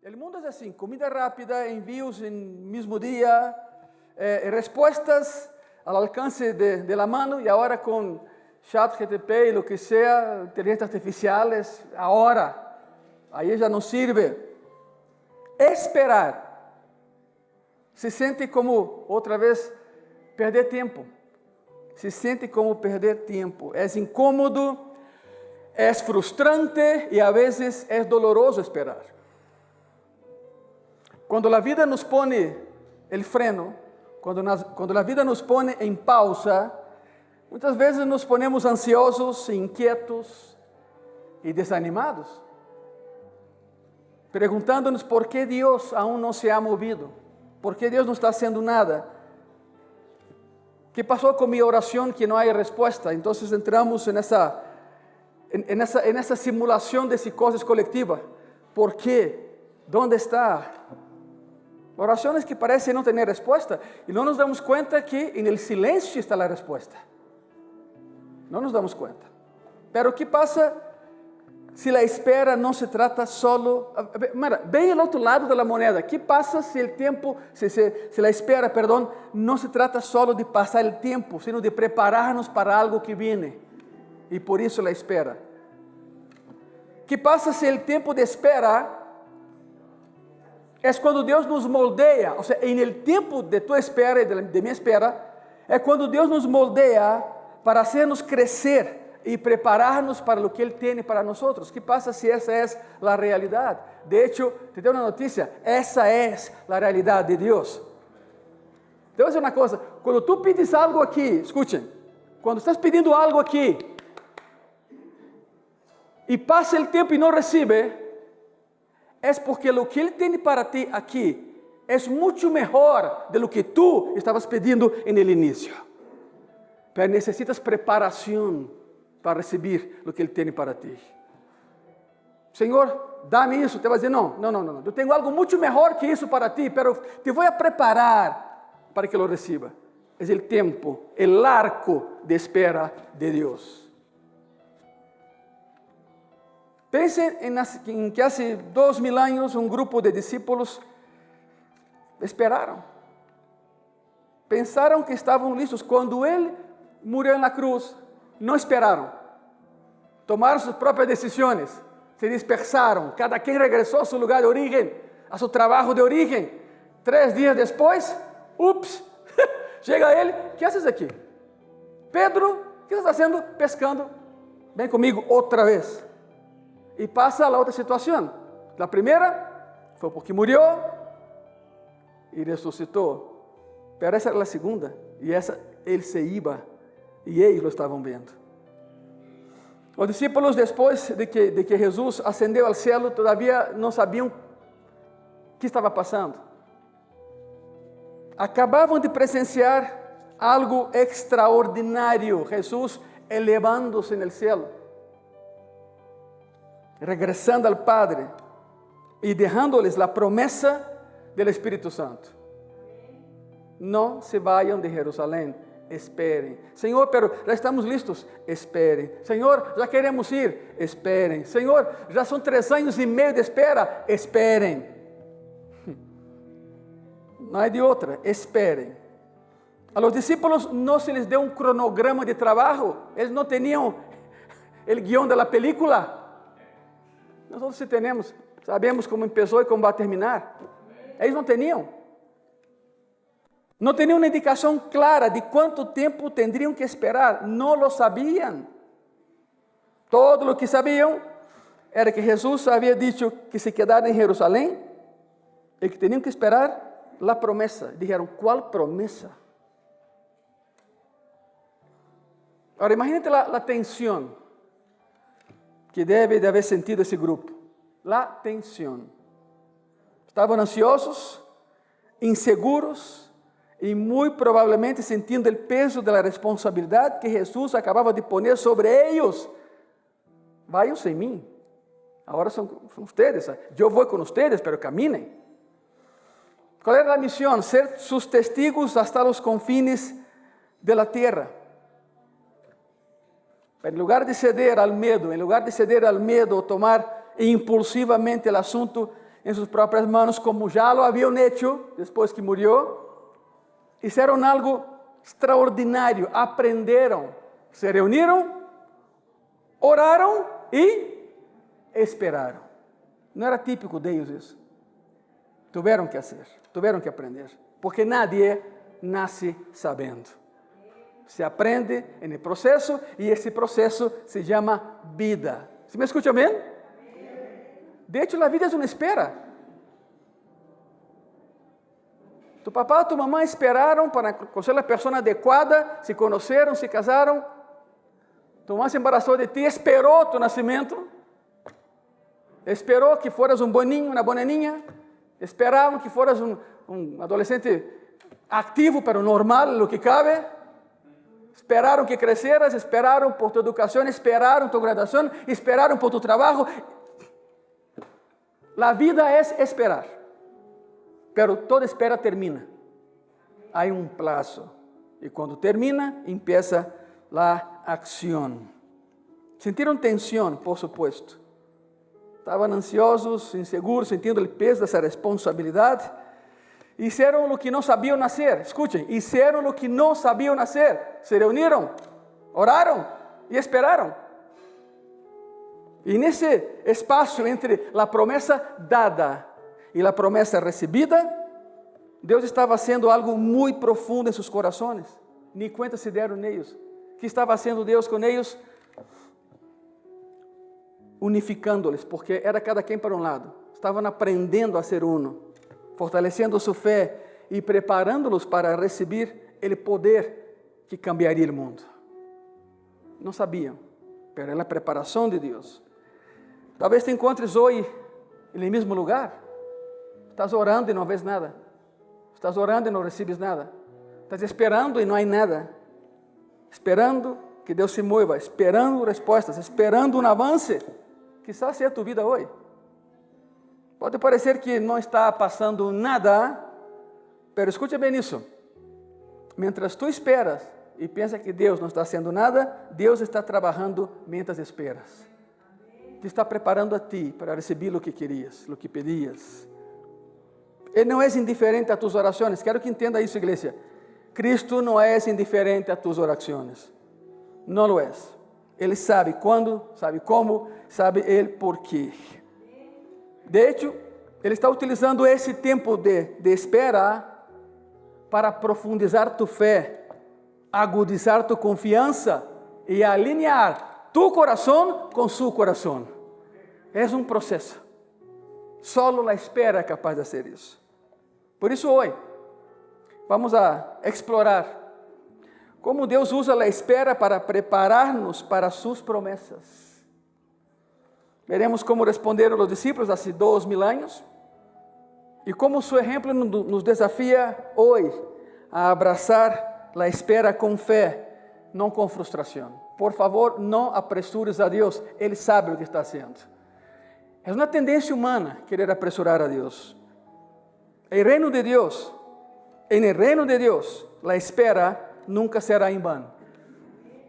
El mundo es así, comida rápida, envíos en mismo día, respuestas al alcance de la mano, y ahora con ChatGPT y lo que sea, inteligencias artificiales, ahora, ahí ya no sirve. Esperar se siente como, otra vez, perder tiempo. Se siente como perder tiempo. Es incómodo, es frustrante y a veces es doloroso esperar. Cuando la vida nos pone el freno, cuando la vida nos pone en pausa, muchas veces nos ponemos ansiosos, inquietos y desanimados, preguntándonos por qué Dios aún no se ha movido, por qué Dios no está haciendo nada. ¿Qué pasó con mi oración que no hay respuesta? Entonces entramos en esa simulación de psicosis colectiva. ¿Por qué? ¿Dónde está? Oraciones que parecen no tener respuesta y no nos damos cuenta que en el silencio está la respuesta. No nos damos cuenta. Pero ¿qué pasa si la espera no se trata solo? Mira, ve el otro lado de la moneda. ¿Qué pasa si el tiempo, si la espera, perdón, no se trata solo de pasar el tiempo, sino de prepararnos para algo que viene? Y por eso la espera. ¿Qué pasa si el tiempo de espera es cuando Dios nos moldea? O sea, en el tiempo de tu espera y de mi espera, es cuando Dios nos moldea para hacernos crecer y prepararnos para lo que Él tiene para nosotros. ¿Qué pasa si esa es la realidad? De hecho, te doy una noticia, esa es la realidad de Dios. Te voy a decir una cosa, cuando tú pides algo aquí, escuchen, cuando estás pidiendo algo aquí y pasa el tiempo y no recibe, es porque lo que Él tiene para ti aquí es mucho mejor de lo que tú estabas pidiendo en el inicio. Pero necesitas preparación para recibir lo que Él tiene para ti. Señor, dame eso. Te vas a decir, no. Yo tengo algo mucho mejor que eso para ti, pero te voy a preparar para que lo reciba. Es el tiempo, el arco de espera de Dios. Piensen en que hace 2000 años un grupo de discípulos esperaron. Pensaron que estaban listos. Cuando Él murió en la cruz, no esperaron. Tomaron sus propias decisiones. Se dispersaron. Cada quien regresó a su lugar de origen, a su trabajo de origen. 3 días después, ups, llega Él. ¿Qué haces aquí? Pedro, ¿qué estás haciendo? Pescando. Ven conmigo otra vez. Y pasa a la otra situación. La primera fue porque murió y resucitó. Pero esa era la segunda. Y esa, Él se iba. Y ellos lo estaban viendo. Los discípulos, después de que Jesús ascendió al cielo, todavía no sabían qué estaba pasando. Acababan de presenciar algo extraordinario. Jesús elevándose en el cielo, regresando al Padre y dejándoles la promesa del Espíritu Santo. No se vayan de Jerusalén, esperen. Señor, pero ya estamos listos, esperen. Señor, ya queremos ir, esperen. Señor, ya son 3 años y medio de espera, esperen. No hay de otra, esperen. A los discípulos no se les dio un cronograma de trabajo, ellos no tenían el guión de la película. Nosotros sí tenemos, sabemos cómo empezó y cómo va a terminar. Ellos no tenían. No tenían una indicación clara de cuánto tiempo tendrían que esperar. No lo sabían. Todo lo que sabían era que Jesús había dicho que se quedaran en Jerusalén y que tenían que esperar la promesa. Dijeron, ¿cuál promesa? Ahora imagínate la tensión que debe de haber sentido ese grupo. La tensión. Estaban ansiosos, inseguros y muy probablemente sintiendo el peso de la responsabilidad que Jesús acababa de poner sobre ellos. Váyanse en mí. Ahora son ustedes. Yo voy con ustedes, pero caminen. ¿Cuál era la misión? Ser sus testigos hasta los confines de la tierra. En lugar de ceder al miedo, tomar impulsivamente el asunto, en sus propias manos, como ya lo habían hecho después que murió. Hicieron algo extraordinario, aprendieron, se reunieron, oraron y esperaron. Não era típico deles isso. Tiveram que fazer, tiveram que aprender, porque nadie nasce sabendo. Se aprende en el proceso y ese proceso se llama vida. ¿Se me escucha bien? De hecho, la vida es una espera. Tu papá, tu mamá esperaron para conocer la persona adecuada, se conocieron, se casaron. Tu mamá se embarazó de ti, esperó tu nacimiento. Esperó que fueras un buen niño, una buena niña. Esperaban que fueras un adolescente activo, pero normal, lo que cabe. Esperaron que crecieras, esperaron por tu educación, esperaron tu graduación, esperaron por tu trabajo. La vida es esperar, pero toda espera termina. Hay un plazo y cuando termina, empieza la acción. Sintieron tensión, por supuesto. Estaban ansiosos, inseguros, sintiendo el peso de esa responsabilidad. Hicieron lo que no sabían hacer. Escuchen, hicieron lo que no sabían hacer. Se reunieron, oraron y esperaron. Y en ese espacio entre la promesa dada y la promesa recibida, Deus estava haciendo algo muy profundo en sus corazones. Ni cuenta se dieron ellos. ¿Qué estaba haciendo Deus con ellos? Unificándoles, porque era cada quien para un lado. Estaban aprendiendo a ser uno, fortalecendo su fe y preparándolos para recibir el poder que cambiaría el mundo. No sabían, pero es la preparación de Dios. Talvez te encontres hoy en el mismo lugar. Estás orando y no ves nada. Estás orando y no recibes nada. Estás esperando y no hay nada. Esperando que Deus se mueva, esperando respostas, esperando um avance. Quizás seja tu vida hoje. Pode parecer que não está passando nada, pero escute bem isso. Mientras tu esperas e pensa que Deus não está haciendo nada, Deus está trabalhando mientras esperas. Te está preparando a ti para receber o que querias, o que pedias. Ele não é indiferente a tus orações. Quero que entenda isso, igreja. Cristo não é indiferente a tus orações. Não lo é. Ele sabe quando, sabe como, sabe el porquê. De hecho, Ele está utilizando esse tempo de espera para profundizar tu fé, agudizar tu confiança e alinhar tu coração com su coração. É um processo. Solo a espera é capaz de fazer isso. Por isso, hoje, vamos a explorar como Deus usa a espera para preparar-nos para suas promessas. Veremos como responderam os discípulos há 2000 anos e como seu exemplo nos desafia hoje a abraçar a espera com fé, não com frustração. Por favor, não apresures a Deus, Ele sabe o que está fazendo. É uma tendência humana querer apressurar a Deus. En el reino de Deus, a espera nunca será em vão.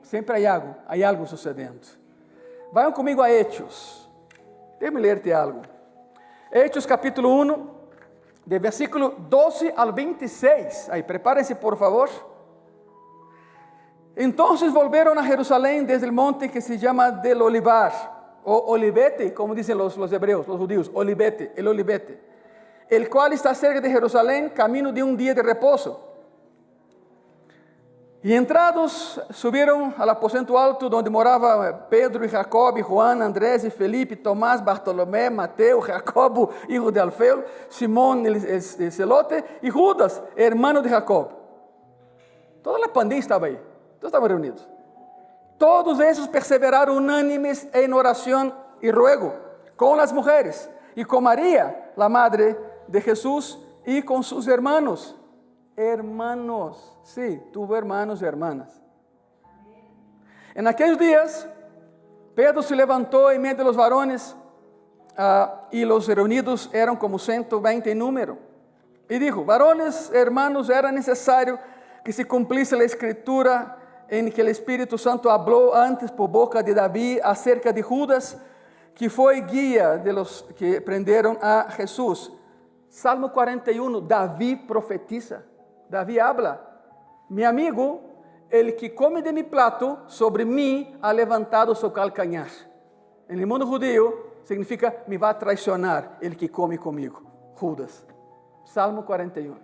Sempre há algo sucedendo. Vayam comigo a Hechos. Déjame ler-te algo. Hechos capítulo 1, de versículo 12 al 26. Aí, prepárense por favor. Entonces volvieron a Jerusalén desde el monte que se llama del Olivar, o Olivete, como dicen los hebreos, los judíos, Olivete, el Olivete, el cual está cerca de Jerusalén, camino de un día de reposo. Y entrados, subieron al aposento alto donde moraba Pedro y Jacob, y Juan, Andrés y Felipe, Tomás, Bartolomé, Mateo, Jacobo, hijo de Alfeo, Simón el celote, y Judas, hermano de Jacob. Toda la pandilla estaba ahí, todos estaban reunidos. Todos esos perseveraron unánimes en oración y ruego, con las mujeres, y con María, la madre de Jesús, y con sus hermanos. Hermanos, sí, tuvo hermanos y hermanas. En aquellos días, Pedro se levantó en medio de los varones, y los reunidos eran como 120 en número, y dijo: varones, hermanos, era necesario que se cumpliese la escritura en que el Espíritu Santo habló antes por boca de David acerca de Judas, que foi guia de los que prenderam a Jesús. Salmo 41, Davi profetiza. Davi habla. Mi amigo, el que come de mi plato, sobre mim ha levantado su calcañar. En el mundo judío, significa, me va a traicionar el que come comigo. Judas. Salmo 41.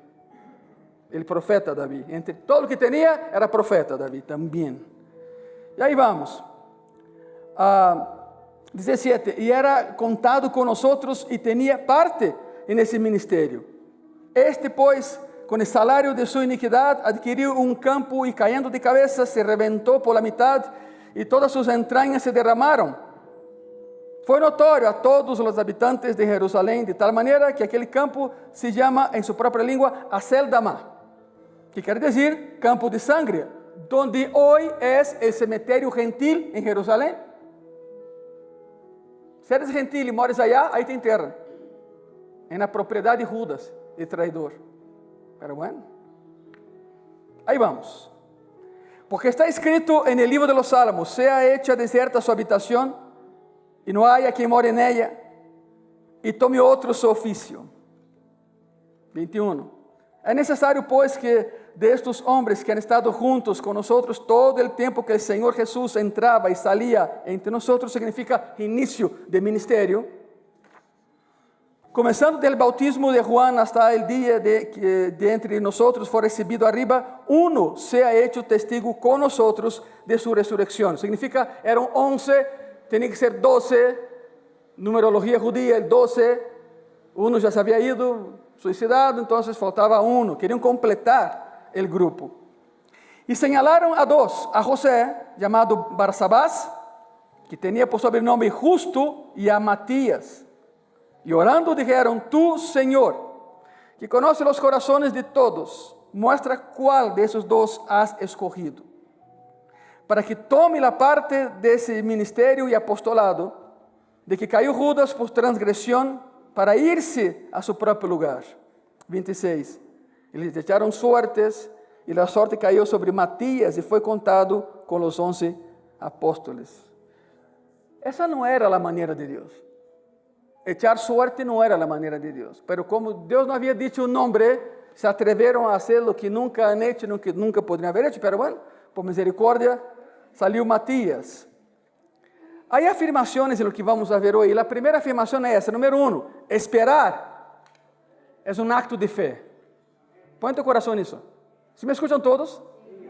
El profeta Davi. Entre todo lo que tenía, era profeta Davi también. Y ahí vamos. 17. Y era contado con nosotros y tenía parte en ese ministerio. Este, pues, con el salario de su iniquidad, adquirió un campo y cayendo de cabeza se reventó por la mitad y todas sus entrañas se derramaron. Fue notorio a todos los habitantes de Jerusalén, de tal manera que aquel campo se llama en su propia lengua Aceldama, que quiere decir campo de sangre, donde hoy es el cementerio gentil en Jerusalén. Si eres gentil y mores allá, ahí te enterran, en la propiedad de Judas, el traidor. Pero bueno, ahí vamos. Porque está escrito en el libro de los Salmos: sea hecha desierta su habitación, y no haya quien more en ella, y tome otro su oficio. 21. Es necesario, pues, que de estos hombres que han estado juntos con nosotros todo el tiempo que el Señor Jesús entraba y salía entre nosotros, significa inicio de ministerio, comenzando del bautismo de Juan hasta el día de entre nosotros fue recibido arriba, uno sea hecho testigo con nosotros de su resurrección. Significa, eran 11, tenía que ser 12, numerología judía, el 12, uno ya se había ido, suicidado, entonces faltaba uno, querían completar el grupo. Y señalaron a dos, a José, llamado Barsabás, que tenía por sobrenombre Justo, y a Matías. Y orando dijeron: tú, Señor, que conoce los corazones de todos, muestra cuál de esos dos has escogido, para que tome la parte de ese ministerio y apostolado, de que cayó Judas por transgresión, para irse a su propio lugar. 26. Y les echaron suertes, y la suerte cayó sobre Matías, y fue contado con los 11 apóstoles. Esa no era la manera de Dios. Echar suerte no era la manera de Dios. Pero como Dios no había dicho un nombre, se atrevieron a hacer lo que nunca han hecho, nunca podrían haber hecho. Pero bueno, por misericordia, salió Matías. Hay afirmaciones en lo que vamos a ver hoy. La primera afirmación es esa. Número 1, esperar es un acto de fe. Põe tu corazón eso. ¿Sí me escuchan todos?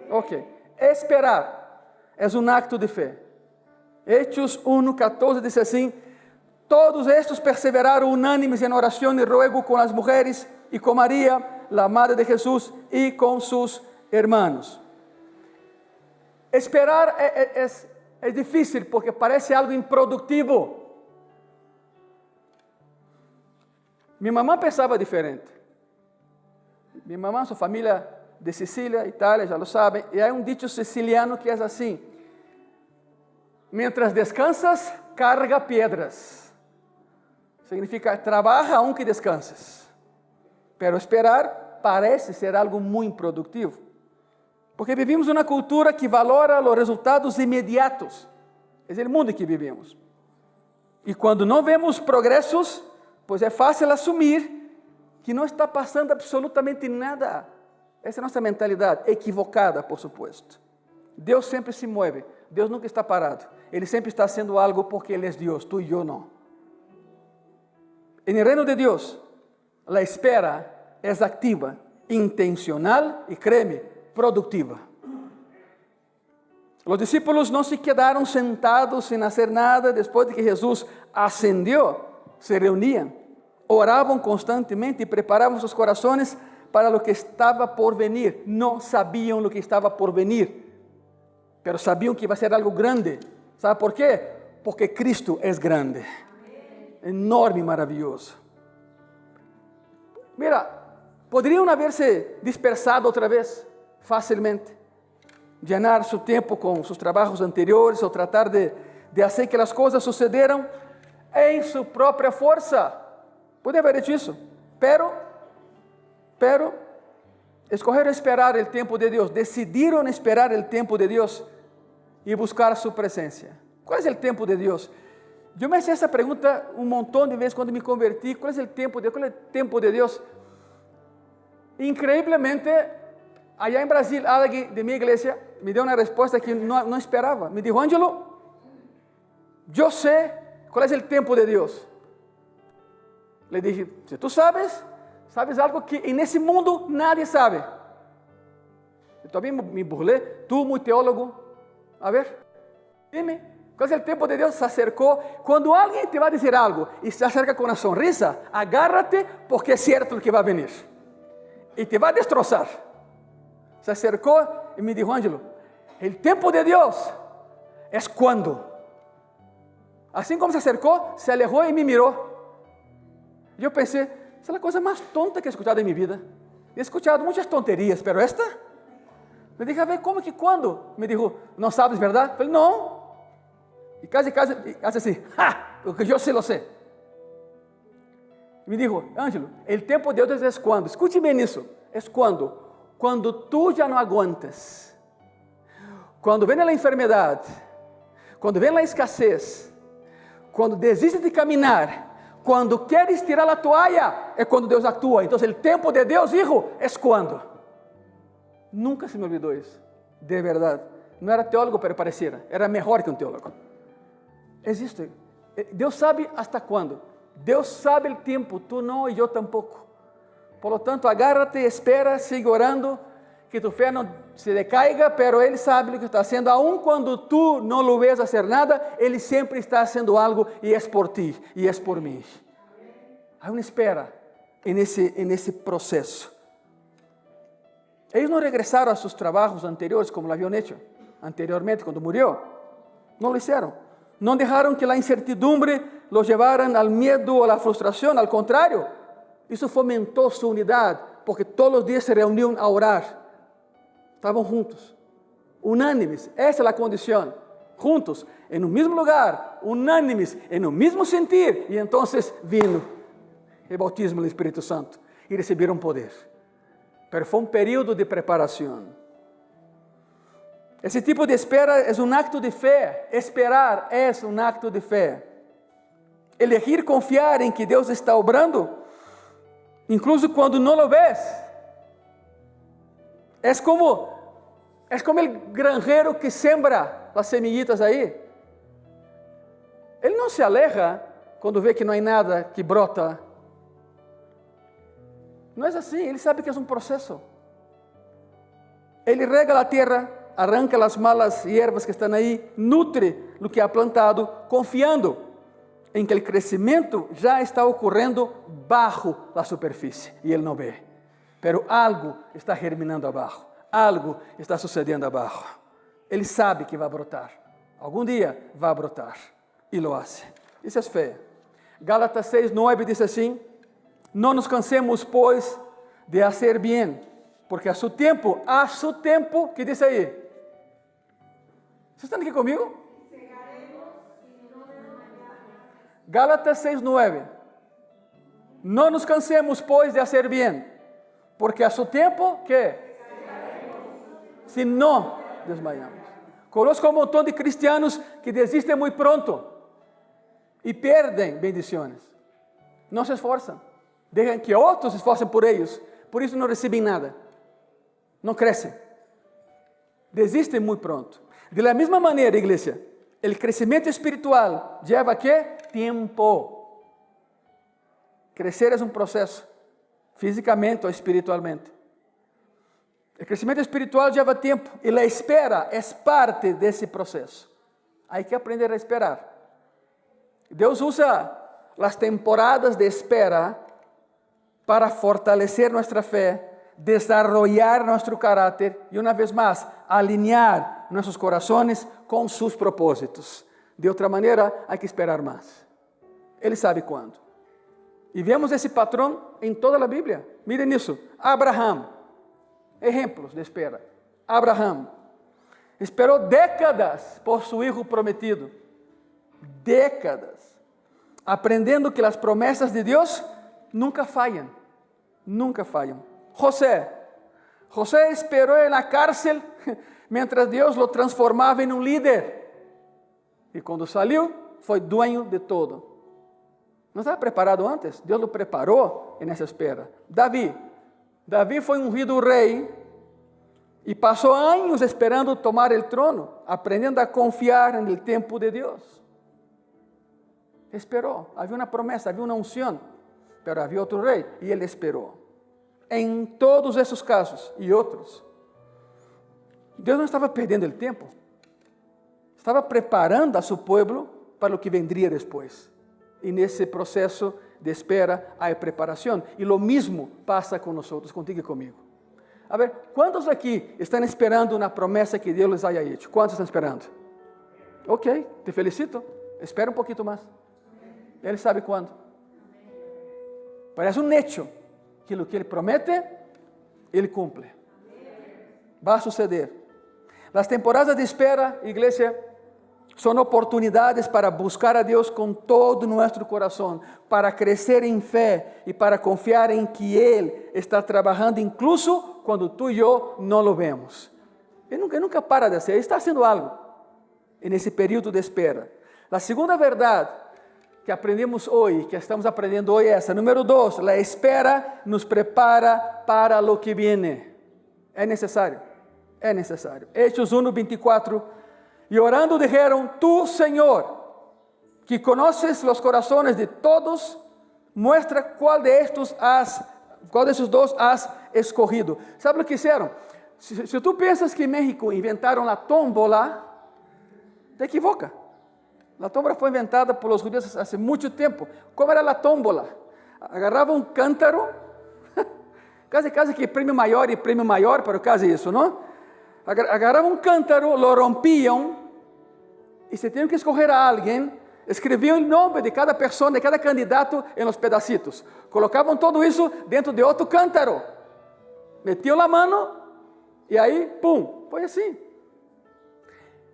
Ok. Esperar es un acto de fe. Hechos 1:14 dice así: todos estos perseveraron unánimes en oración y ruego con las mujeres y con María, la madre de Jesús, y con sus hermanos. Esperar es difícil porque parece algo improductivo. Mi mamá pensaba diferente. Mi mamá, su familia de Sicilia, Italia, ya lo saben, y hay un dicho siciliano que es así: mientras descansas, carga piedras. Significa, trabaja aunque descanses. Pero esperar parece ser algo muy improductivo. Porque vivimos una cultura que valora los resultados inmediatos. Es el mundo en que vivimos. Y cuando no vemos progresos, pues es fácil asumir que no está pasando absolutamente nada. Esa es nuestra mentalidad, equivocada, por supuesto. Deus sempre se mueve. Deus nunca está parado. Ele sempre está haciendo algo porque Ele es Dios, tú y yo no. En el reino de Dios, la espera es activa, intencional y, créeme, productiva. Los discípulos no se quedaron sentados sin hacer nada después de que Jesús ascendió. Se reunían, oraban constantemente y preparaban sus corazones para lo que estaba por venir. No sabían lo que estaba por venir, pero sabían que iba a ser algo grande. ¿Sabe por qué? Porque Cristo es grande. Enorme y maravilloso. Mira, podrían haberse dispersado otra vez fácilmente, llenar su tiempo con sus trabajos anteriores o tratar de hacer que las cosas sucedieran en su propia fuerza. Podría haber hecho eso, pero escogieron esperar el tiempo de Dios, decidieron esperar el tiempo de Dios y buscar su presencia. ¿Cuál es el tiempo de Dios? Eu me fiz essa pergunta um montão de vezes quando me converti. Qual é o tempo de Deus? Qual é o tempo de Deus? Increíblemente, allá em Brasil, alguém de minha igreja me deu uma resposta que não esperava. Me dijo: Ângelo, eu sei qual é o tempo de Deus. Le dije: se tu sabes algo que nesse mundo nadie sabe. Eu também me burlei. Tu, muito teólogo, a ver, dime, qual é o tempo de Deus? Se acercou. Quando alguém te vai dizer algo e se acerca com uma sonrisa, agárrate, porque é certo o que vai venir. E te vai destroçar. Se acercou e me dijo: Ângelo, o tempo de Deus é quando. Assim como se acercou, se alejou e me mirou. E eu pensei: essa é a coisa mais tonta que he escuchado em minha vida. He escuchado muitas tonterias, pero esta... Me dije: a ver, como que quando? Me dijo: não sabes, verdade? Eu falei: não. E casi, hace assim: porque eu sei, lo sei. Me dijo: Ângelo, o tempo de Deus é quando. Escute bem isso. É quando tu já não aguantas. Quando vem a enfermidade. Quando vem a escassez. Quando desistes de caminhar. Quando queres tirar a toalha, é quando Deus atua. Então, o tempo de Deus, hijo, é quando. Nunca se me olvidou isso. De verdade. Não era teólogo, pero pareciera. Era melhor que um teólogo. Existe. Deus sabe hasta quando. Deus sabe o tempo. Tu não e eu tampouco. Por lo tanto, agárrate, espera, sigue orando. Que tu fé não se decaiga, pero Ele sabe o que está haciendo. Aun quando tu não lo ves hacer nada, Ele sempre está haciendo algo e é por ti e é por mim. Há uma espera nesse processo. Eles não regressaram a seus trabalhos anteriores como lo habían hecho anteriormente quando murió. Não lo hicieron. Não deixaram que a incertidumbre los llevaran al miedo ou a frustração. Al contrário, isso fomentou sua unidade, porque todos os dias se reuniam a orar. Estavam juntos, unânimes. Essa é a condição. Juntos, em um mesmo lugar, unânimes, em um mesmo sentir. E então vino o bautismo do Espírito Santo e receberam poder. Mas foi um período de preparação. Esse tipo de espera é um acto de fé. Esperar é um acto de fé. Elegir confiar em que Deus está obrando, incluso quando não lo ves. É como o granjero que sembra as semillitas aí. Ele não se aleja quando vê que não há nada que brota. Não é assim, ele sabe que é um processo. Ele rega a terra, arranca as malas hierbas que estão aí, nutre o que ha plantado, confiando em que o crescimento já está ocorrendo bajo a superfície e ele não vê. Pero algo está germinando abaixo, algo está sucedendo abaixo. Ele sabe que vai brotar, algum dia vai brotar, e lo hace. Isso é fé. Gálatas 6:9 diz assim: não nos cansemos, pois, de fazer bem, porque a su tempo, que diz aí? Vocês estão aqui comigo? Gálatas 6:9. Não nos cansemos, pois, de fazer bem, porque a su tempo, que? Se não desmayamos. Conozco um montão de cristianos que desistem muito pronto e perdem bendições. Não se esforçam. Deixam que outros se esforcem por eles. Por isso não recebem nada. Não crescem. Desistem muito pronto. De la mesma maneira, igreja, o crescimento espiritual leva ¿qué? Tempo. Crescer é um processo, fisicamente ou espiritualmente. O crescimento espiritual leva tempo e a espera é parte desse processo. Há que aprender a esperar. Deus usa as temporadas de espera para fortalecer nossa fé, desarrollar nosso caráter e, uma vez mais, alinhar nossos corações com seus propósitos. De outra maneira, há que esperar mais. Ele sabe quando. E vemos esse patrão em toda a Bíblia. Miren isso. Abraham. Exemplos de espera. Abraham esperou décadas por seu filho prometido. Décadas. Aprendendo que as promessas de Deus nunca falham. Nunca falham. José esperou na cárcel mientras Deus lo transformava em um líder. E quando saiu, foi dueño de todo. Não estava preparado antes? Deus o preparou nessa espera. Davi foi ungido rei e passou anos esperando tomar o trono, aprendendo a confiar no tempo de Deus. Esperou, havia uma promessa, havia uma unção, mas havia outro rei e ele esperou. Em todos esses casos e outros, Deus não estava perdendo o tempo, estava preparando a seu povo para o que vendria depois. E nesse processo de espera há preparação. E lo mesmo passa com nós, contigo e comigo. A ver, quantos aqui estão esperando na promessa que Deus lhes haya hecho? Quantos estão esperando? Ok, te felicito. Espera um pouquinho mais. Ele sabe quando. Parece um hecho que o que Ele promete, Ele cumpre. Vai suceder. As temporadas de espera, igreja, são oportunidades para buscar a Deus com todo nosso coração, para crescer em fé e para confiar em que Ele está trabalhando, incluso quando tu e eu não o vemos. Ele nunca para de ser, Ele está fazendo algo nesse período de espera. A segunda verdade que aprendemos hoje, que estamos aprendendo hoje é essa. Número 2, a espera nos prepara para o que viene. É necessário. É necessário. Hechos 1:24. E orando dijeron, tú, Señor, que conoces los corazones de todos, muestra cuál de esos dos has escogido. ¿Sabe lo que hicieron? Si tú piensas que en México inventaron la tómbola, te equivoca. La tómbola fue inventada por los judíos hace mucho tiempo. ¿Cómo era la tómbola? Agarraba un cántaro, casi que premio mayor, pero casi eso, ¿no? Agarravam um cântaro, lo rompiam e se tinham que escolher a alguém, escreviam o nome de cada pessoa, de cada candidato em los pedacitos. Colocavam tudo isso dentro de outro cântaro, metiam a mão e aí, pum, foi assim.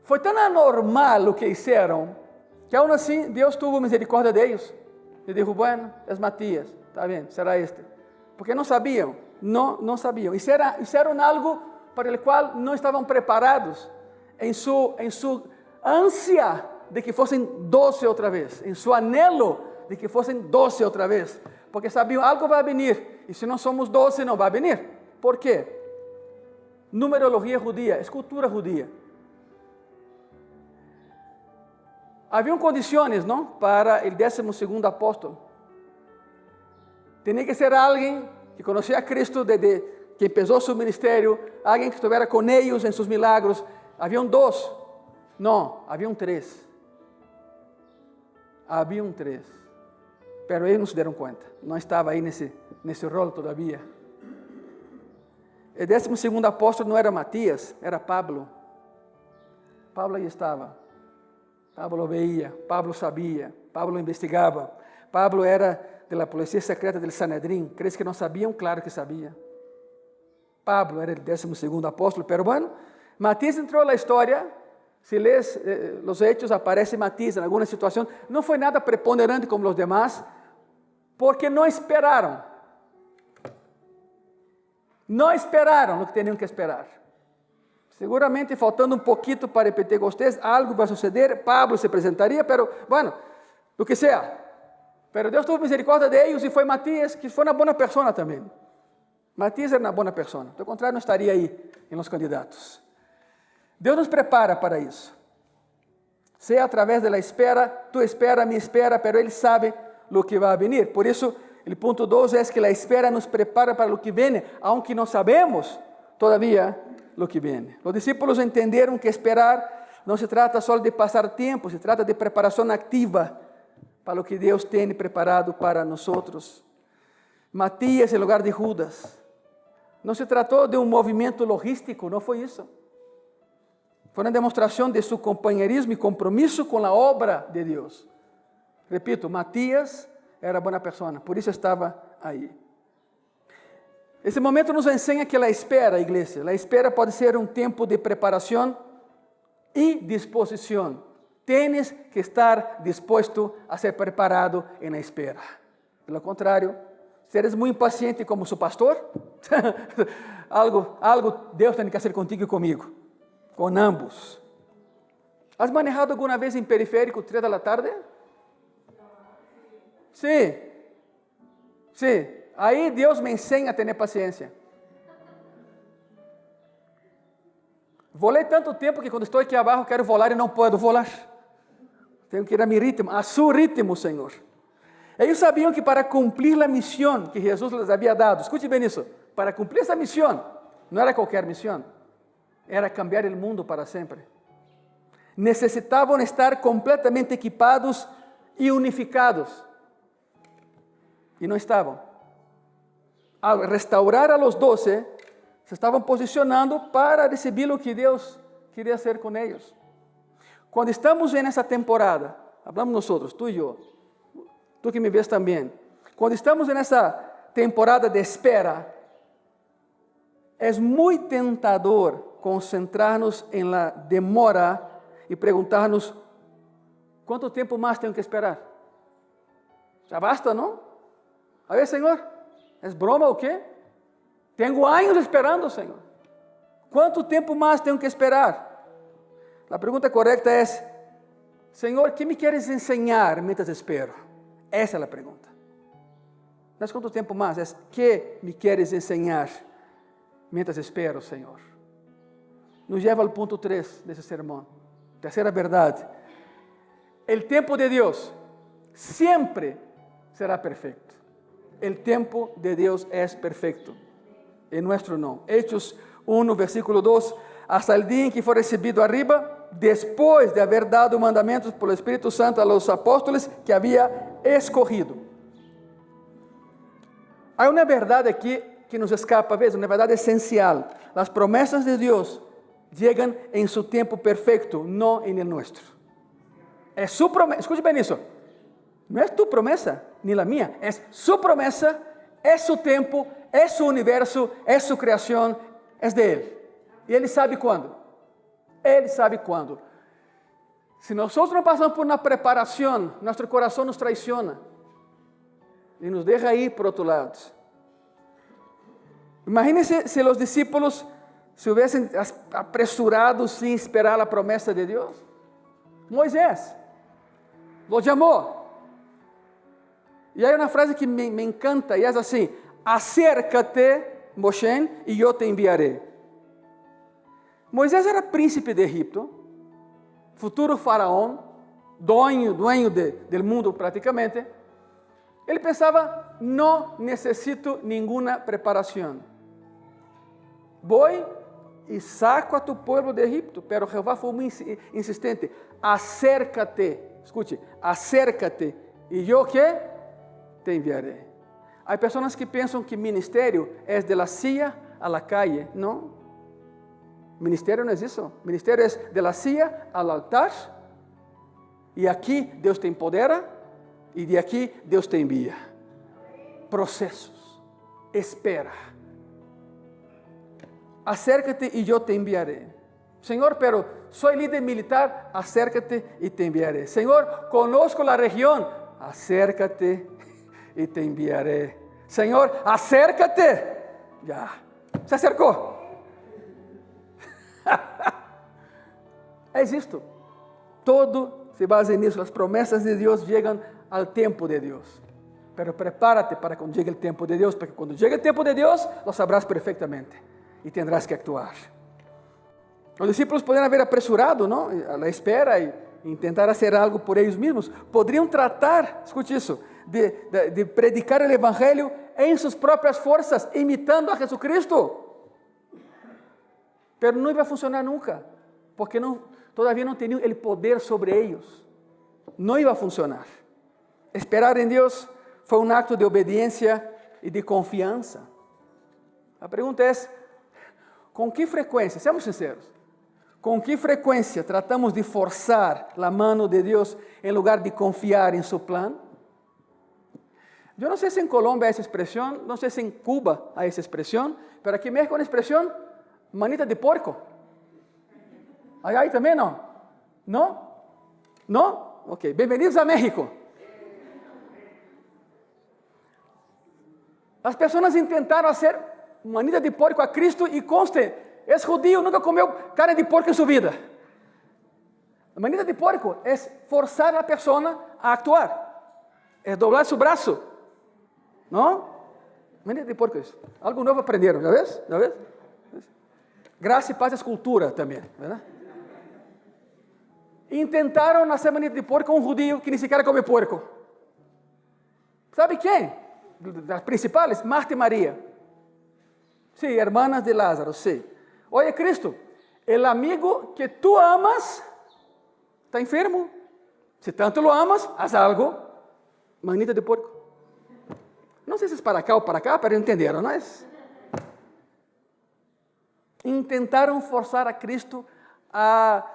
Foi tão anormal o que fizeram, que aún assim Deus teve misericórdia deles. E disse, bueno, é Matias, está bem, será este. Porque não sabiam, não sabiam. Fizeram algo para o qual não estavam preparados em sua ânsia de que fossem 12 outra vez, em seu anelo de que fossem 12 outra vez, porque sabiam algo vai vir, e se não somos 12 não vai vir. Por quê? Numerologia judia, escultura judia. Haviam condições, não, para o 12º apóstolo. Tinha que ser alguém que conhecia a Cristo desde que empezó su ministerio, alguien que estuviera con ellos en sus milagros. Habían 2, no, habían 3. Habían 3, pero ellos no se dieron cuenta, no estaba ahí nesse rol todavía. El 12º apóstolo no era Matías, era Pablo. Pablo ahí estaba, Pablo lo veía, Pablo sabía, Pablo investigaba. Pablo era de la policía secreta del Sanedrín. ¿Crees que no sabían? Claro que sabía. Pablo era o 12º apóstolo, pero bueno, Matías entrou na história. Se lês os hechos, aparece Matías em alguma situação. Não foi nada preponderante como os demás, porque não esperaram. Não esperaram o que tinham que esperar. Seguramente, faltando um pouquinho para o Pentecostés, algo vai suceder. Pablo se apresentaria, pero bueno, o que seja. Pero Deus teve misericórdia de eles e foi Matías, que foi uma boa pessoa também. Matías era uma boa pessoa, do contrário não estaria aí em los candidatos. Deus nos prepara para isso. Seja através da espera, tu espera, me espera, pero Ele sabe o que vai vir. Por isso, o ponto 2 é que a espera nos prepara para o que vem, aunque não sabemos todavía o que vem. Os discípulos entenderam que esperar não se trata só de passar tempo, se trata de preparação ativa para o que Deus tem preparado para nós. Matías em lugar de Judas. Não se tratou de um movimento logístico, não foi isso. Foi uma demonstração de seu companheirismo e compromisso com a obra de Deus. Repito, Matías era boa pessoa, por isso estava aí. Esse momento nos ensina que a espera, igreja, a espera pode ser um tempo de preparação e disposição. Tienes que estar disposto a ser preparado na espera. Pelo contrário, se eres muito impaciente como seu pastor, algo Deus tem que fazer contigo e comigo, com ambos. ¿Has manejado alguna vez en periférico 3 de la tarde? Sí. Sí. Ahí Dios me enseña a tener paciencia. Volei tanto tempo que quando estou aqui abaixo quero volar e não posso volar. Tenho que ir a mi ritmo, a su ritmo, Senhor. Eles sabiam que para cumprir a missão que Jesus les havia dado, escute bem isso, para cumprir essa missão, não era qualquer missão, era cambiar o mundo para sempre. Necessitavam estar completamente equipados e unificados. E não estavam. Al restaurar a los 12, se estavam posicionando para receber o que Deus queria hacer com eles. Quando estamos nessa temporada, hablamos nós, tu e eu, tu que me vês também, quando estamos nessa temporada de espera, é muito tentador concentrar-nos em la demora e perguntar-nos, quanto tempo mais tenho que esperar? Já basta, não? A ver, Senhor, é broma ou quê? Tenho anos esperando, Senhor. Quanto tempo mais tenho que esperar? A pergunta correta é, Senhor, o que me queres ensinar mientras espero? Essa é a pergunta. Não é quanto tempo mais, é o que me queres ensinar mientras espero, Senhor? Nos leva ao ponto 3 desse sermão. Terceira verdade. O tempo de Deus sempre será perfeito. O tempo de Deus é perfeito. Em nosso nome. Hechos 1, versículo 2. Hasta el día en que fue recibido arriba, después de haber dado mandamientos por el Espíritu Santo a los apóstoles que había escogido. Hay una verdad aquí que nos escapa, ¿ves? Una verdad esencial. Las promesas de Dios llegan en su tiempo perfecto, no en el nuestro. Es su promesa, escuche bien eso. No es tu promesa, ni la mía. Es su promesa, es su tiempo, es su universo, es su creación, es de Él. E Ele sabe quando. Ele sabe quando. Se nós não passamos por uma preparação, nosso coração nos traiciona e nos deixa ir por outro lado. Imagínense se os discípulos se houvessem apressurado sem esperar a promessa de Deus. Moisés lo chamou. E aí uma frase que me encanta e é assim: acércate, Moshe, e eu te enviarei. Moisés era príncipe de Egipto, futuro faraó, dueño do mundo praticamente. Ele pensava, não necessito nenhuma preparação. Vou e saco a tu pueblo de Egipto. Pero Jehová foi muito insistente. Acércate, escute, acércate, e eu que te enviarei. Há pessoas que pensam que ministério é de la silla a la calle. Não. Ministério não é isso. Ministério é de la silla al altar. E aqui Deus te empodera. E de aqui Deus te envia. Processos. Espera. Acércate e eu te enviarei. Senhor, pero soy líder militar. Acércate e te enviarei. Senhor, conozco la región. Acércate e te enviarei. Senhor, acércate. Já. Se acercou. É isto. Todo se basa nisso. As promessas de Deus chegam ao tempo de Deus. Pero prepárate para quando chegue o tempo de Deus, porque quando chegue o tempo de Deus, lo sabrás perfeitamente e tendrás que actuar. Os discípulos poderiam haver apressurado, não? A espera e tentar fazer algo por eles mesmos. Poderiam tratar, escute isso, de predicar o evangelho em suas próprias forças, imitando a Jesucristo. Pero não ia funcionar nunca, porque todavía não tinham o poder sobre eles. Não ia funcionar. Esperar em Deus foi um acto de obediência e de confiança. A pergunta é, com que frequência, sejamos sinceros, com que frequência tratamos de forçar a mão de Deus em lugar de confiar em seu plano? Eu não sei se em Colômbia há essa expressão, não sei se em Cuba há essa expressão, mas aqui em México há uma expressão, manita de porco. Aí também não? Não? Não? Ok, bem-vindos a México. As pessoas tentaram fazer manita de porco a Cristo e conste, é judío, nunca comeu carne de porco em sua vida. La manita de puerco es forzar a la persona a actuar. Es doblar su brazo. ¿No? Manita de puerco es. Algo nuevo aprendieron, ¿ya ves? ¿Ya ves? Gracia y paz es cultura también, ¿verdad? Intentaron hacer manita de puerco a un judío que ni siquiera come puerco. ¿Sabe quién? Las principales, Marta y María. Sí, hermanas de Lázaro, sí. Oye, Cristo, el amigo que tú amas está enfermo. Si tanto lo amas, haz algo. Manita de puerco. No sé si es para acá o para acá, pero entendieron, ¿no es? Intentaron forzar a Cristo a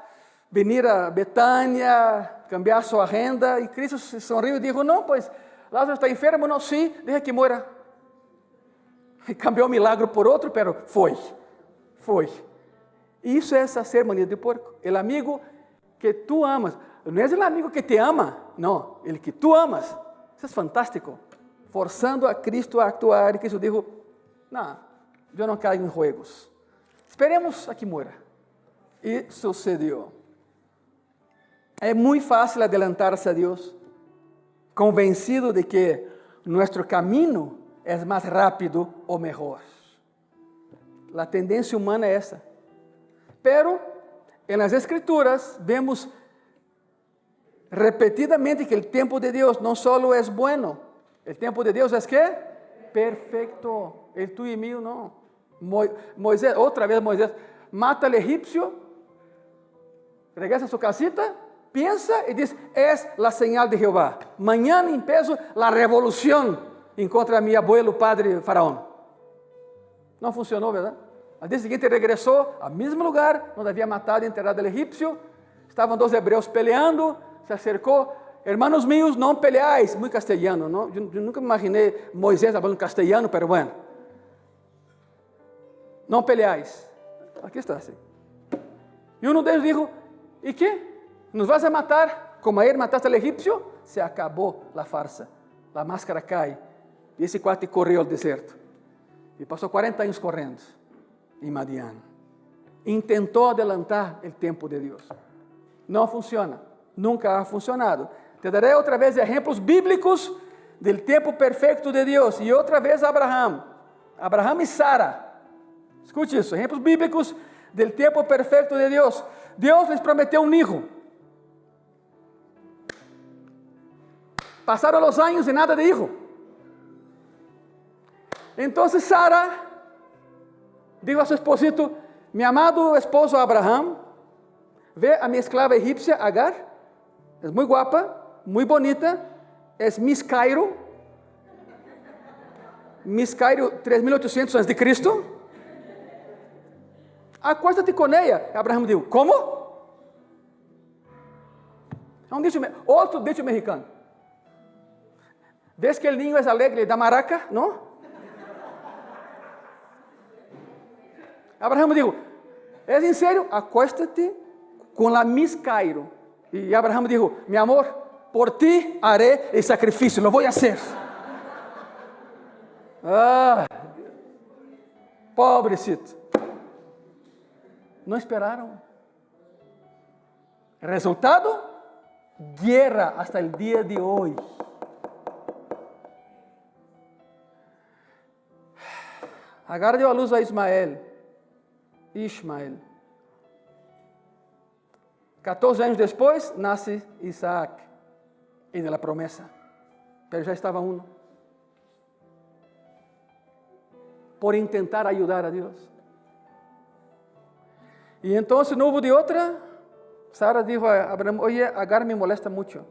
venir a Betania, cambiar su agenda, y Cristo se sonrió y dijo, no, pues Lázaro está enfermo, no, sí, deja que muera. Y cambió un milagro por otro, pero foi. Isso é hacer manita de porco. El amigo que tú amas, no es el amigo que te ama, no, el que tú amas. Isso é fantástico. Forzando a Cristo a actuar, e Cristo dijo, no, yo no caigo en juegos. Esperemos a que muera. Y sucedió. É muito fácil adelantar-se a Deus, convencido de que nuestro camino es más rápido o mejor. La tendencia humana es esa. Pero en las Escrituras vemos repetidamente que el tiempo de Dios no solo es bueno, el tiempo de Dios es ¿qué? Perfecto. El tuyo y mío no. Moisés, otra vez Moisés, mata al egipcio, regresa a su casita, piensa y dice, es la señal de Jehová. Mañana empiezo la revolución en contra de mi abuelo, padre, faraón. No funcionó, ¿verdad? Al día siguiente regresó al mismo lugar donde había matado y enterrado al egipcio. Estaban dos hebreos peleando, se acercó. Hermanos míos, no peleáis. Muy castellano, ¿no? Yo nunca me imaginé Moisés hablando castellano, pero bueno. No peleáis. Aquí está, sí. Y uno de ellos dijo, ¿y qué? ¿Nos vas a matar como ayer mataste al egipcio? Se acabó la farsa. La máscara cae. Y ese cuate corrió al desierto. Y pasó 40 años corriendo en Madián. Intentó adelantar el tiempo de Dios. No funciona. Nunca ha funcionado. Te daré otra vez ejemplos bíblicos del tiempo perfecto de Dios. Y otra vez Abraham. Abraham y Sara. Escute isso, ejemplos bíblicos del tiempo perfecto de Dios. Dios les prometió un hijo. Pasaron los años y nada de hijo. Entonces Sara dijo a su esposito, mi amado esposo Abraham, ve a mi esclava egipcia Agar, es muy guapa, muy bonita, es Miss Cairo 3800 antes de Cristo. Acuéstate con ella. Abraham dijo, ¿cómo? Otro dicho mexicano. ¿Ves que el niño es alegre y da maraca? ¿No? Abraham dijo, ¿es en serio? Acuéstate con la Miss Cairo. Y Abraham dijo, mi amor, por ti haré el sacrificio, lo voy a hacer. Pobrecito. No esperaron. El resultado, guerra hasta el día de hoy. Agar dio a luz a Ismael. 14 años después nace Isaac, y de la promesa, pero ya estaba uno, por intentar ayudar a Dios. Y entonces no hubo de otra. Sara dijo a Abraham, oye, Agar me molesta mucho.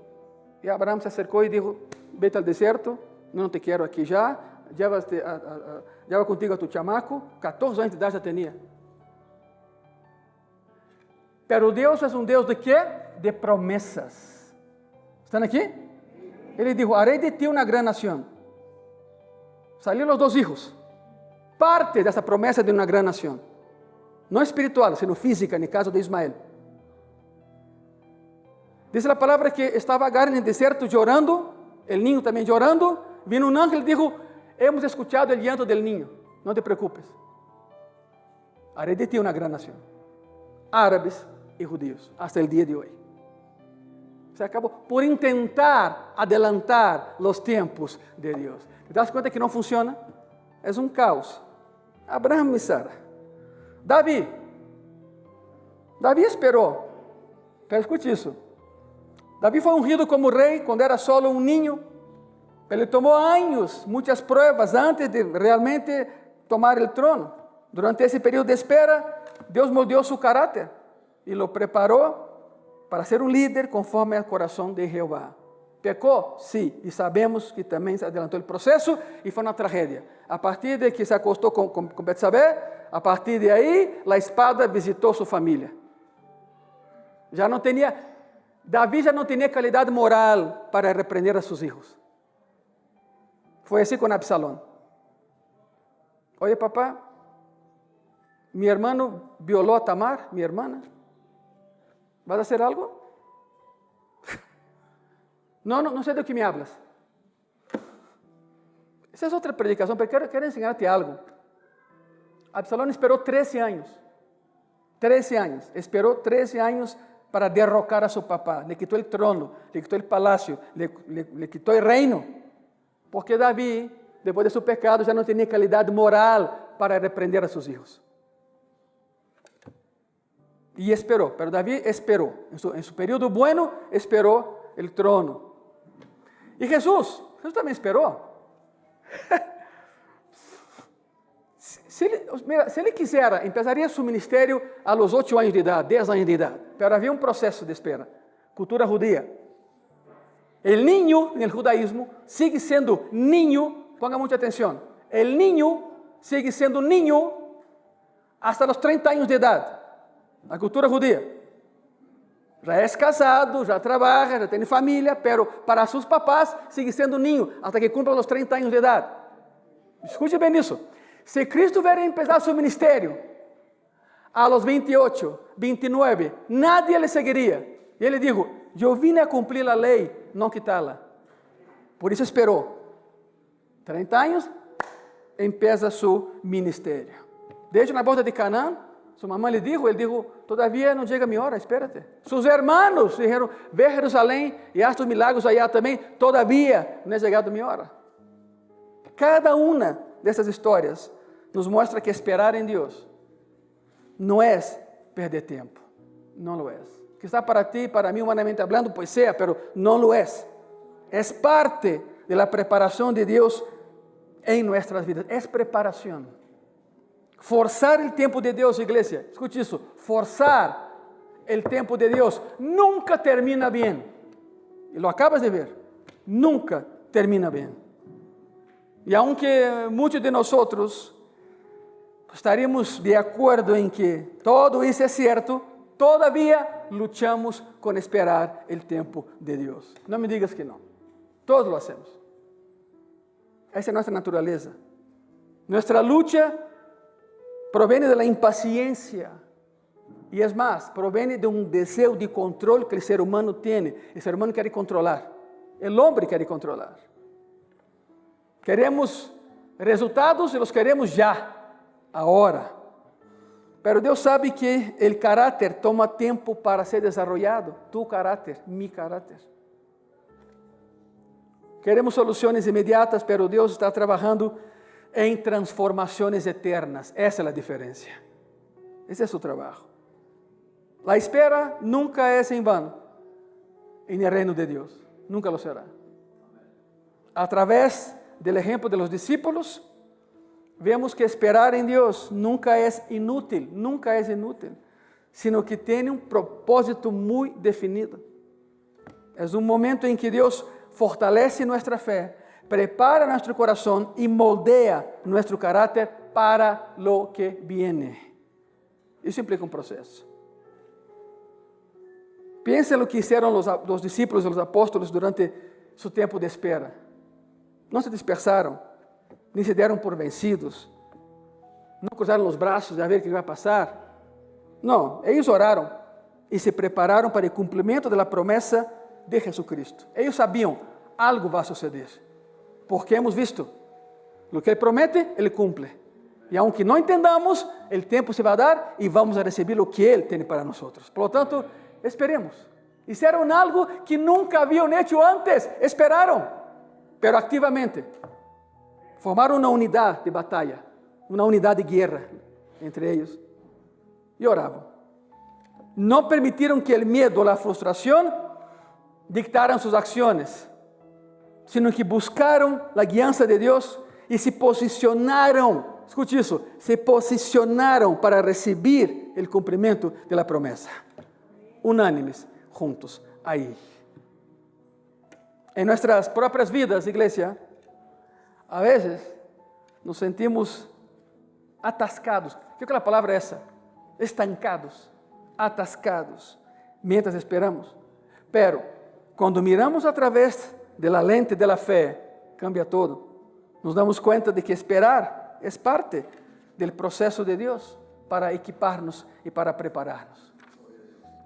Y Abraham se acercó y dijo, vete al desierto, no te quiero aquí ya, lleva contigo a tu chamaco. 14 años de edad ya tenía. Pero Deus é um Deus de quê? De promessas. ¿Estão aqui? Ele dijo, haré de ti una gran nación. Salieron los dos hijos. Parte dessa promessa de uma gran nación. Não espiritual, sino física, no caso de Ismael. Diz a palavra que estava Agar no deserto llorando, el niño também llorando. Vino um ángel e dijo, hemos escuchado el llanto del niño, não te preocupes. Haré de ti una gran nación. Árabes y judíos, hasta el día de hoy. Se acabó por intentar adelantar los tiempos de Dios. ¿Te das cuenta que no funciona? Es un caos. Abraham y Sara. David esperó. Pero escute isso. David foi ungido como rei quando era solo um ninho. Ele tomou anos, muitas provas antes de realmente tomar o trono. Durante esse período de espera, Deus moldeou seu caráter e lo preparou para ser um líder conforme ao coração de Jeová. Pecou? Sim, e sabemos que também se adelantou o processo e foi uma tragédia. A partir de que se acostou com Betsabé, a partir de aí, a espada visitou sua família. Davi já não tinha qualidade moral para repreender a seus filhos. Foi assim com Absalão. Oye, papá, mi hermano violó a Tamar, mi hermana. ¿Vas a hacer algo? No sé de qué me hablas. Esa es otra predicación, pero quiero enseñarte algo. Absalão esperó 13 años. 13 años. Esperó 13 años para derrocar a su papá. Le quitó el trono, le quitó el palacio, le quitó el reino. Porque David, después de su pecado, ya no tenía calidad moral para reprender a sus hijos. Y esperó, pero David esperó. En su periodo bueno, esperó el trono. Y Jesús también esperó. Si él quisiera, empezaría su ministerio a los 8 años de edad, 10 años de edad. Pero había un proceso de espera. Cultura judía. El niño en el judaísmo sigue siendo niño, ponga mucha atención, el niño sigue siendo niño hasta los 30 años de edad, la cultura judía. Já es casado, já trabaja, já tem familia, pero para sus papás sigue siendo niño hasta que cumpla los 30 años de edad. Escute bem isso. Se Cristo hubiera empezado su ministerio a los 28, 29, nadie le seguiría. Y él dijo, yo vine a cumplir la ley, no quitarla. Por eso esperó. 30 años, empieza su ministerio. De hecho, en la boda de Canaán, su mamá le dijo, él dijo, todavía no llega mi hora, espérate. Sus hermanos dijeron, ve a Jerusalén y haz tus milagros allá también, todavía no ha llegado mi hora. Cada una de estas historias nos muestra que esperar en Dios no es perder tiempo, no lo es. Quizá para ti, para mí, humanamente hablando, pues sea, pero no lo es. Es parte de la preparación de Dios en nuestras vidas. Es preparación. Forzar el tiempo de Dios, iglesia, escute eso, forzar el tiempo de Dios nunca termina bien. Y lo acabas de ver, nunca termina bien. Y aunque muchos de nosotros estaríamos de acuerdo en que todo eso es cierto, todavía luchamos con esperar el tiempo de Dios. No me digas que no. Todos lo hacemos. Esa es nuestra naturaleza. Nuestra lucha proviene de la impaciencia. Y es más, proviene de un deseo de control que el ser humano tiene. El ser humano quiere controlar. El hombre quiere controlar. Queremos resultados y los queremos ya, ahora. Pero Deus sabe que o caráter toma tempo para ser desarrollado. Tu caráter, mi caráter. Queremos soluções imediatas, pero Deus está trabalhando em transformações eternas. Essa é a diferença. Esse é seu trabalho. A espera nunca é em vano em el reino de Deus. Nunca lo será. A través do exemplo de los discípulos, vemos que esperar em Deus nunca é inútil, sino que tem um propósito muito definido. É um momento em que Deus fortalece nossa fé, prepara nosso coração e moldea nosso caráter para lo que viene. Isso implica um processo. Pense no que fizeram os discípulos e os apóstolos durante seu tempo de espera. Não se dispersaram, nem se deram por vencidos, não cruzaram os braços a ver o que vai passar. Não, eles oraram e se prepararam para o cumprimento da promessa de Jesucristo. Eles sabiam, algo vai suceder, porque hemos visto, o que Ele promete, Ele cumple. E aunque não entendamos, o tempo se vai dar e vamos a receber o que Ele tem para nós. Por lo tanto, esperemos, Hicieron algo que nunca habían hecho antes. Esperaron, pero activamente. Formaron una unidad de batalla, una unidad de guerra entre ellos. Y oraban. No permitieron que el miedo o la frustración dictaran sus acciones, sino que buscaron la guianza de Dios y se posicionaron, escute eso, se posicionaron para recibir el cumplimiento de la promesa. Unánimes, juntos, ahí. En nuestras propias vidas, iglesia, a veces nos sentimos atascados. ¿Qué es la palabra esa? Estancados, atascados, mientras esperamos. Pero cuando miramos a través de la lente de la fe, cambia todo. Nos damos cuenta de que esperar es parte del proceso de Dios para equiparnos y para prepararnos.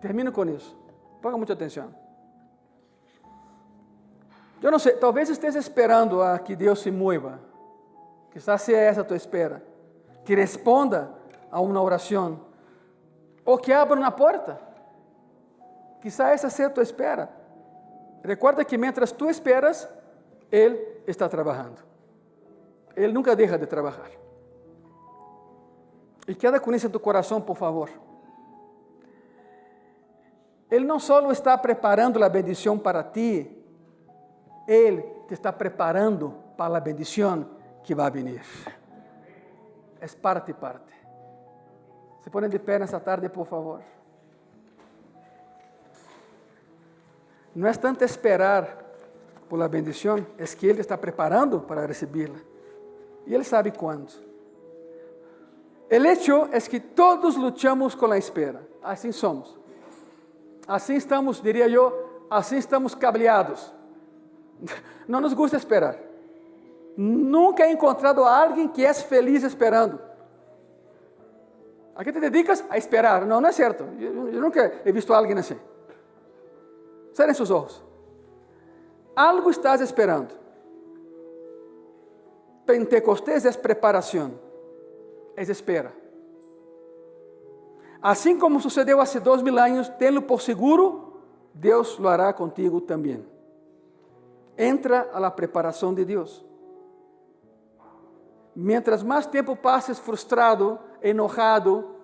Termino con eso. Ponga mucha atención. Yo no sé, talvez estés esperando a que Deus se mueva. Quizás sea essa a tua espera. Que responda a uma oração. Ou que abra uma porta. Quizás essa seja a tua espera. Recuerda que mientras tu esperas, Ele está trabalhando. Ele nunca deixa de trabalhar. E queda com isso em tu coração, por favor. Ele não só está preparando a bendição para ti, Ele te está preparando para a bendição que vai vir. É parte e parte. Se põem de pé nessa tarde, por favor. Não é tanto esperar por a bendição, é que Ele está preparando para recebê-la. E Ele sabe quando. O hecho é que todos lutamos com a espera. Assim somos. Assim estamos, diria eu, assim estamos cableados. Não nos gusta esperar. Nunca he encontrado a alguém que é feliz esperando. ¿A qué te dedicas? A esperar. No, no es cierto. Yo nunca he visto a alguien así. Cerrem sus ojos. Algo estás esperando. Pentecostés es preparación. Es espera. Assim como sucedeu hace 2000 años, tenlo por seguro, Deus lo hará contigo também. Entra a la preparação de Deus. Mientras mais tempo passes frustrado, enojado,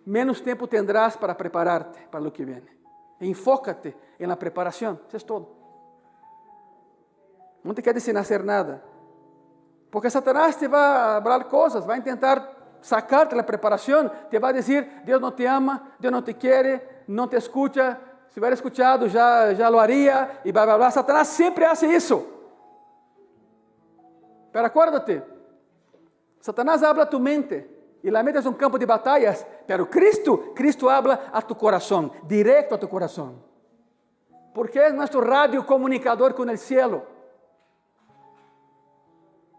menos tempo tendrás para prepararte para lo que viene. Enfócate en la preparación, eso es todo. No te quedes sin hacer nada, porque Satanás te va a hablar cosas, va a intentar sacarte la preparación, te va a decir, Dios no te ama, Dios no te quiere, no te escucha, si hubiera escuchado ya lo haría, y bla, bla, bla. Satanás siempre hace eso. Pero acuérdate, Satanás habla a tu mente, y la mente es un campo de batallas, pero Cristo habla a tu corazón, directo a tu corazón, porque es nuestro radio comunicador con el cielo.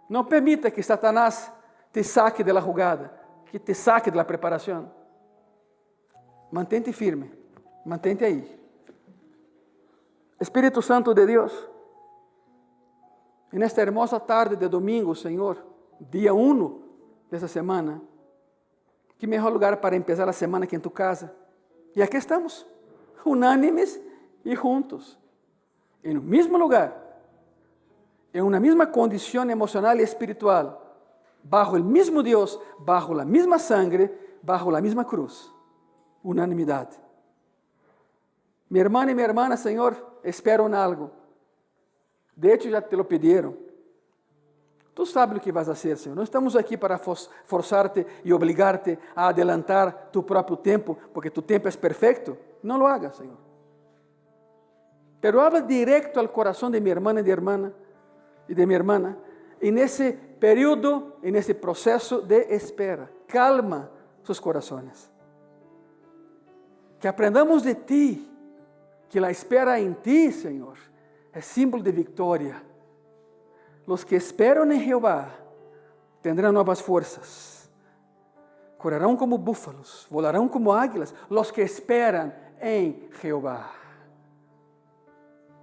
No permita que Satanás te saque de la jugada, que te saque de la preparación. Mantente firme, mantente ahí. Espíritu Santo de Dios, en esta hermosa tarde de domingo, Señor, dia 1 dessa semana, que melhor lugar para empezar a semana que em tu casa. E aqui estamos, unánimes e juntos, em um mesmo lugar, em uma mesma condição emocional e espiritual, bajo o mesmo Deus, bajo a mesma sangre, bajo a mesma cruz. Unanimidade. Mi hermana e minha irmã, Senhor, esperam algo. De hecho, já te lo pediram. Tu sabes o que vas a hacer, Senhor. Não estamos aqui para forzarte e obligar-te a adelantar tu próprio tempo, porque tu tempo é perfeito. Não lo hagas, Senhor. Pero habla directo ao coração de minha irmã e de minha irmã, e nesse período, e nesse processo de espera. Calma seus corações. Que aprendamos de ti, que a espera em ti, Senhor, é símbolo de vitória. Los que esperam em Jeová tendrão novas forças, correrão como búfalos, volarão como águilas. Los que esperam em Jeová.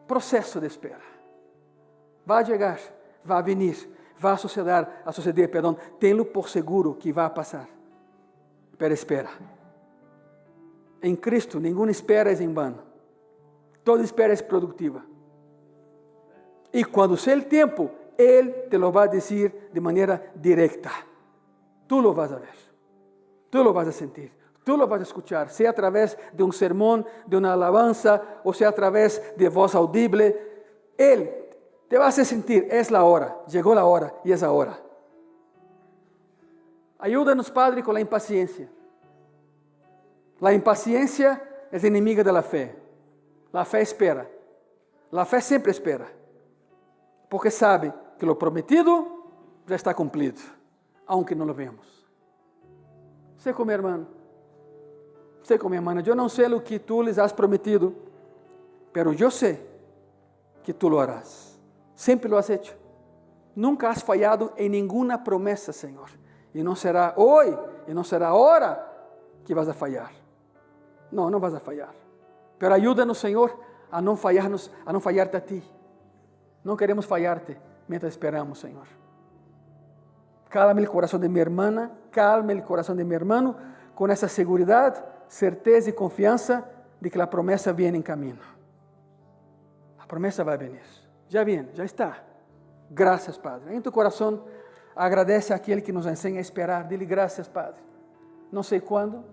Processo de espera. Vai chegar, vai vir, vai suceder, perdão. Tenho por seguro que vai passar. Pero espera. Em Cristo, nenhuma espera é em vano. Toda espera es productiva. Y cuando sea el tiempo, Él te lo va a decir de manera directa. Tú lo vas a ver, tú lo vas a sentir, tú lo vas a escuchar, sea a través de un sermón, de una alabanza, o sea a través de voz audible. Él te va a hacer sentir, es la hora, llegó la hora y es ahora. Ayúdanos, Padre, con la impaciencia. La impaciencia es enemiga de la fe. La fe espera. La fe siempre espera. Porque sabe que lo prometido já está cumprido, aunque não lo vemos. Sei com meu irmão, sei com minha irmã, eu não sei o que tu lhes has prometido, pero eu sei que tu lo harás. Sempre lo has hecho. Nunca has fallado em nenhuma promessa, Senhor. E não será hoje, e não será hora que vas a falhar. Não, não vas a falhar. Pero ajuda-nos, Senhor, a não falharnos, a não falhar-te a ti. Não queremos falhar-te mientras esperamos, Senhor. Calma o coração de minha irmã, calma o coração de meu irmão, com essa segurança, certeza e confiança de que a promessa vem em caminho. A promessa vai vir. Já vem, já está. Graças, Padre. Em tu coração, agradece àquele que nos ensina a esperar. Dile graças, Padre. Não sei quando,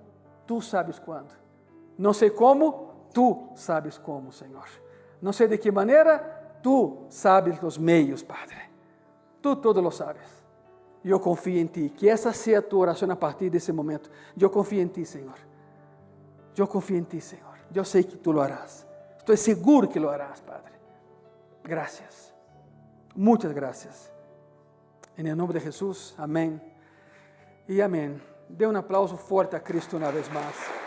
tu sabes quando. Não sei como, tu sabes como, Senhor. Não sei de que maneira, tu sabes os meios, Padre. Tu todo lo sabes. E eu confio em Ti. Que essa seja a tua oração a partir desse momento. Eu confio em Ti, Senhor. Eu confio em Ti, Senhor. Eu sei que Tu lo harás. Estou seguro que lo harás, Padre. Gracias. Muitas gracias. Em nome de Jesus. Amém. E amém. Dê um aplauso forte a Cristo uma vez mais.